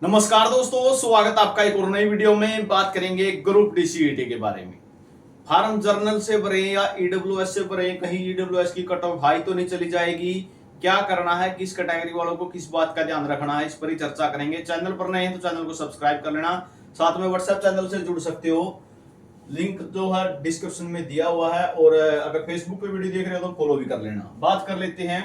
नमस्कार दोस्तों, स्वागत आपका एक और नई वीडियो में। बात करेंगे ग्रुप डी सीईटी के बारे में। फार्म जर्नल से भरे या ईडब्ल्यूएस से भरे, कहीं ईडब्ल्यूएस की कट ऑफ हाई तो नहीं चली जाएगी? क्या करना है, किस कैटेगरी वालों को किस बात का ध्यान रखना है, इस पर ही चर्चा करेंगे। चैनल पर नए हैं तो चैनल को सब्सक्राइब कर लेना, साथ में व्हाट्सएप चैनल से जुड़ सकते हो। लिंक जो है डिस्क्रिप्शन में दिया हुआ है, और अगर फेसबुक पे वीडियो देख रहे हो तो फॉलो भी कर लेना। बात कर लेते हैं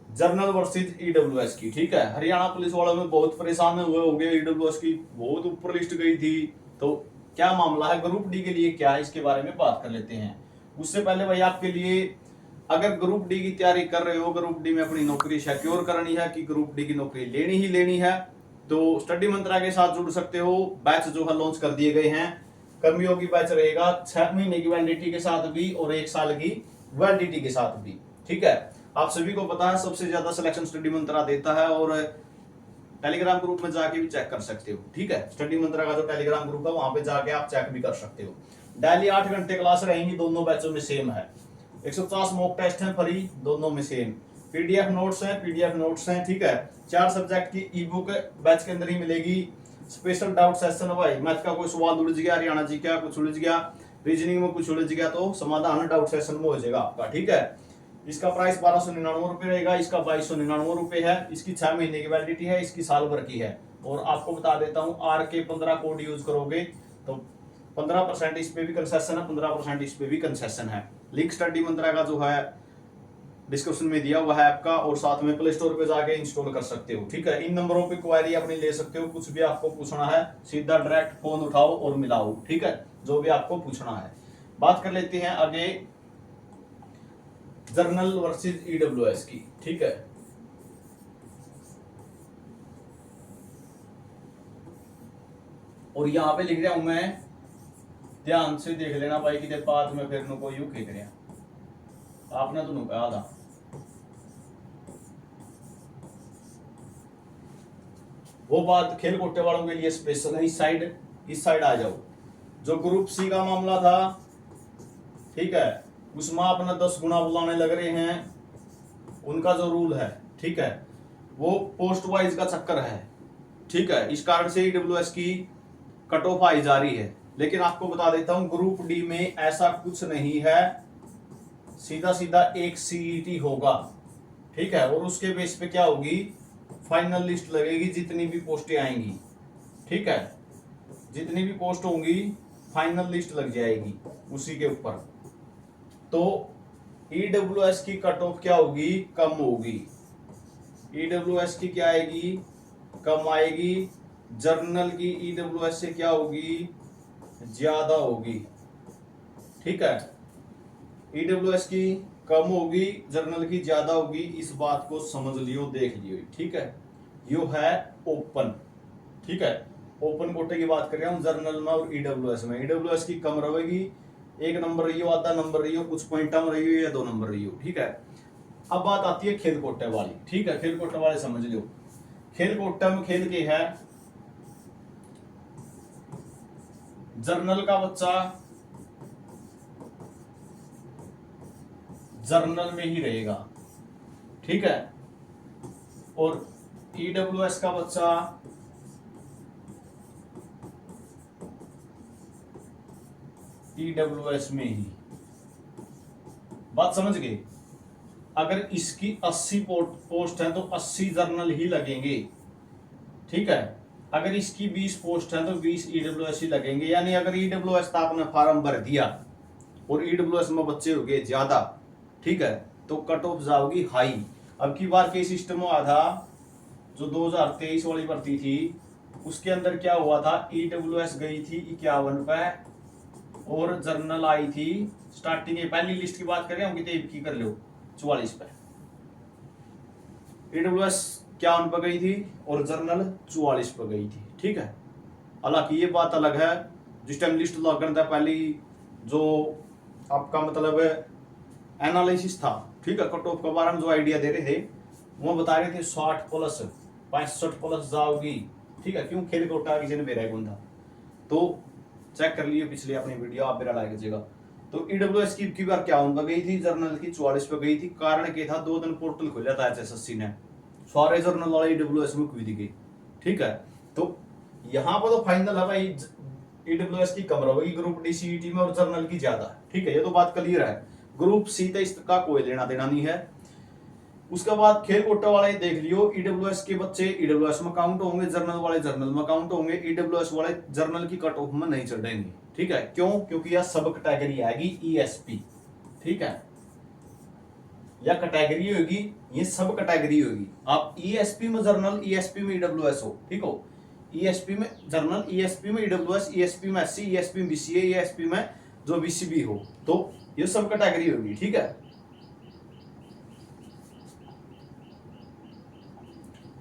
जर्नल वर्सेज ईडब्ल्यूएस की। ठीक है, हरियाणा पुलिस वालों में बहुत परेशान हुए होंगे, ईडब्ल्यूएस की बहुत ऊपर लिस्ट गई थी, तो क्या मामला है, ग्रुप डी के लिए क्या है, इसके बारे में बात कर लेते हैं। उससे पहले भाई आपके लिए, अगर ग्रुप डी की तैयारी कर रहे हो, ग्रुप डी में अपनी नौकरी सिक्योर करनी है कि ग्रुप डी की नौकरी लेनी ही लेनी है, तो स्टडी मंत्रा के साथ जुड़ सकते हो। बैच जो है लॉन्च कर दिए गए हैं। कर्मियों की बैच रहेगा 6 महीने की वैलिडिटी के साथ भी और 1 साल की वैलिडिटी के साथ भी। ठीक है, आप सभी को पता है सबसे ज्यादा सिलेक्शन स्टडी मंत्रा देता है, और टेलीग्राम ग्रुप में जाके भी चेक कर सकते हो। ठीक है, स्टडी मंत्रा का जो टेलीग्राम ग्रुप है वहां पे जाके आप चेक भी कर सकते हो। डेली 8 घंटे क्लास रहेंगी, दोनों बैचों में सेम है। 150 मॉक टेस्ट हैं फ्री, दोनों में सेम। पीडीएफ नोट्स हैं। ठीक है, 4 सब्जेक्ट की ई बुक बैच के अंदर ही मिलेगी। स्पेशल डाउट सेशन है भाई, मैथ का कोई सवाल उलझ गया, हरियाणा जी का कुछ उलझ गया, रीजनिंग में कुछ उलझ गया, तो समाधान डाउट सेशन में हो जाएगा आपका। ठीक है, इसका प्राइस 1299 रुपए रहेगा, इसका 2299 रुपए है। इसकी 6 महीने की वैलिडिटी है, इसकी साल भर की है। और आपको बता देता हूं, आर के 15 कोड यूज करोगे तो 15% इस पे भी कंसेशन है, 15% इस पे भी कंसेशन है। लिंक स्टडी मंत्रा का जो है डिस्क्रिप्शन में दिया हुआ है आपका, और साथ में प्ले स्टोर पे जाके इंस्टॉल कर सकते हो। ठीक है, इन नंबरों पे क्वेरी अपनी ले सकते हो, कुछ भी आपको पूछना है सीधा डायरेक्ट फोन उठाओ और मिलाओ। ठीक है, जो भी आपको पूछना है। बात कर लेते हैं आगे जर्नल वर्सेस ईडब्ल्यूएस की। ठीक है, और यहां पे लिख रहा हूं मैं, ध्यान से देख लेना भाई, कि बाद में फिर को यू खींच रहा आपने तो कहा था। वो बात खेल कोटे वालों के लिए स्पेशल है। इस साइड आ जाओ। जो ग्रुप सी का मामला था, ठीक है, उसमें अपना 10 गुना बुलाने लग रहे हैं। उनका जो रूल है, ठीक है, वो पोस्ट वाइज का चक्कर है। ठीक है, इस कारण से ईडब्ल्यूएस की कट ऑफ आई जा रही है। लेकिन आपको बता देता हूं, ग्रुप डी में ऐसा कुछ नहीं है, सीधा सीधा एक सीईटी होगा। ठीक है, और उसके बेस पे क्या होगी, फाइनल लिस्ट लगेगी, जितनी भी पोस्टें आएंगी। ठीक है, जितनी भी पोस्ट होंगी फाइनल लिस्ट लग जाएगी उसी के ऊपर। तो ईडब्ल्यूएस की कट ऑफ क्या होगी, कम होगी। ईडब्ल्यूएस की क्या आएगी, कम आएगी। जर्नल की ईडब्ल्यूएस से क्या होगी, ज्यादा होगी। ठीक है, ईडब्ल्यूएस की कम होगी, जर्नल की ज्यादा होगी। इस बात को समझ लियो, देख लियो। ठीक है, यो है ओपन। ठीक है, ओपन कोटे की बात कर रहा हूं जर्नल में और ईडब्ल्यूएस में। ईडब्ल्यूएस की कम रहेगी, 1 नंबर रही हो, आधा नंबर रही हो, कुछ पॉइंट में रही हो, या 2 नंबर रही हो। ठीक है, अब बात आती है खेल कोटे वाली। ठीक है, खेल कोटे वाले समझ लियो। खेल कोटे में खेल के है, जर्नल का बच्चा जर्नल में ही रहेगा। ठीक है, और ईडब्ल्यूएस का बच्चा ईडब्ल्यूएस में ही। बात समझ गए? अगर इसकी 80 पोस्ट है तो 80 जर्नल ही लगेंगे। ठीक है, अगर इसकी 20 पोस्ट है तो 20 ईडब्ल्यूएस ही लगेंगे। यानी अगर ईडब्ल्यूएस का आपने फॉर्म भर दिया और ईडब्ल्यूएस में बच्चे हो गए ज्यादा, ठीक है, तो कट ऑफ जाओगी हाई। अब की बार के सिस्टम हुआ था, जो 2023 वाली भर्ती थी, उसके अंदर क्या हुआ था, ईडब्ल्यूएस गई थी 51 पे और जर्नल आई थी स्टार्टिंग पहली लिस्ट की बात करें हम, कितने की कर लो, 44 पे। ईडब्ल्यूएस 51 पे गई थी और जर्नल 44 पे गई थी। ठीक है, हालांकि ये बात अलग है, जिस टाइम लिस्ट लगन था पहली, जो आपका मतलब एनालिसिस था, ठीक है, कट ऑफ के बारे में जो आइडिया दे रहे थे, वो बता रहे थे 60 प्लस 65 प्लस जाओगी। ठीक है, क्यों खेल कोटा किसी ने बेरा गुंडा, तो चेक कर लिए पिछले अपनी वीडियो, आप मेरा लाइक कीजिएगा। तो ईडब्ल्यूएस की बार 51 पे गई थी, जर्नल की 44 पे गई थी। कारण क्या था, 2 दिन पोर्टल खोला था एचएसएससी ने, सारे जर्नल वाले ईडब्ल्यूएस में कूद गए। ठीक है, तो यहाँ पर तो फाइनल है भाई, ईडब्ल्यूएस की कम रहेगी ग्रुप डी सीईटी में और जर्नल की ज्यादा। ठीक है, ये तो बात क्लियर है। ग्रुप सी तो इसका कोई लेना देना नहीं है। उसके बाद खेल कोटा वाले देख लियो, ईडब्ल्यूएस के बच्चे ईडब्ल्यूएस में काउंट होंगे, जर्नल वाले जर्नल में काउंट होंगे, ईडब्ल्यूएस वाले जर्नल की कट ऑफ में नहीं चढ़ेंगे। ठीक है, क्यों? क्योंकि यह सब कैटेगरी आएगी ईएसपी। ठीक है, या कैटेगरी होगी, ये सब कैटेगरी होगी। आप ईएसपी में जर्नल, ईएसपी में ईडब्ल्यूएस हो, ठीक हो, ईएसपी में जर्नल, ईएसपी में ईडब्ल्यूएस, ईएसपी में एससी, ईएसपी में बीसीए, ईएसपी में जो बीसीबी हो, तो ये सब कैटेगरी होगी। ठीक है,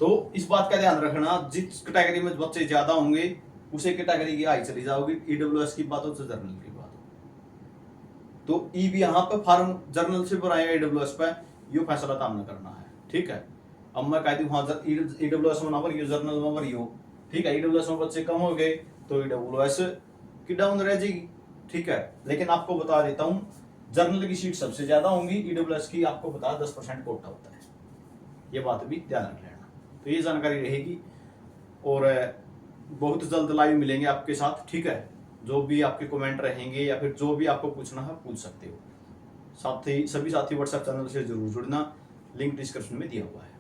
तो इस बात का ध्यान रखना, जिस कैटेगरी में बच्चे ज्यादा होंगे उसे कैटेगरी की हाई चली जाओगी, ईडब्ल्यूएस की बात हो तो जर्नल की बात हो। तो ई भी यहाँ पे फॉर्म जर्नल से भराएगा ईडब्ल्यूएस पे, ये फैसला तामना करना है। ठीक है, अब मैं कहती हूँ ईडब्ल्यूएस में ना भरियो, जर्नल में भरियो। ठीक है, ईडब्ल्यूएस में बच्चे कम हो गए तो ईडब्ल्यूएस की डाउन रह जाएगी। ठीक है, लेकिन आपको बता देता हूँ, जर्नल की सीट सबसे ज्यादा होंगी, ईडब्ल्यूएस की आपको बता 10% कोटा होता है, ये बात भी ध्यान रख लेना। तो ये जानकारी रहेगी और बहुत जल्द लाइव मिलेंगे आपके साथ। ठीक है, जो भी आपके कमेंट रहेंगे या फिर जो भी आपको पूछना है पूछ सकते हो। साथ ही सभी साथी व्हाट्सएप चैनल से जरूर जुड़ना, लिंक डिस्क्रिप्शन में दिया हुआ है।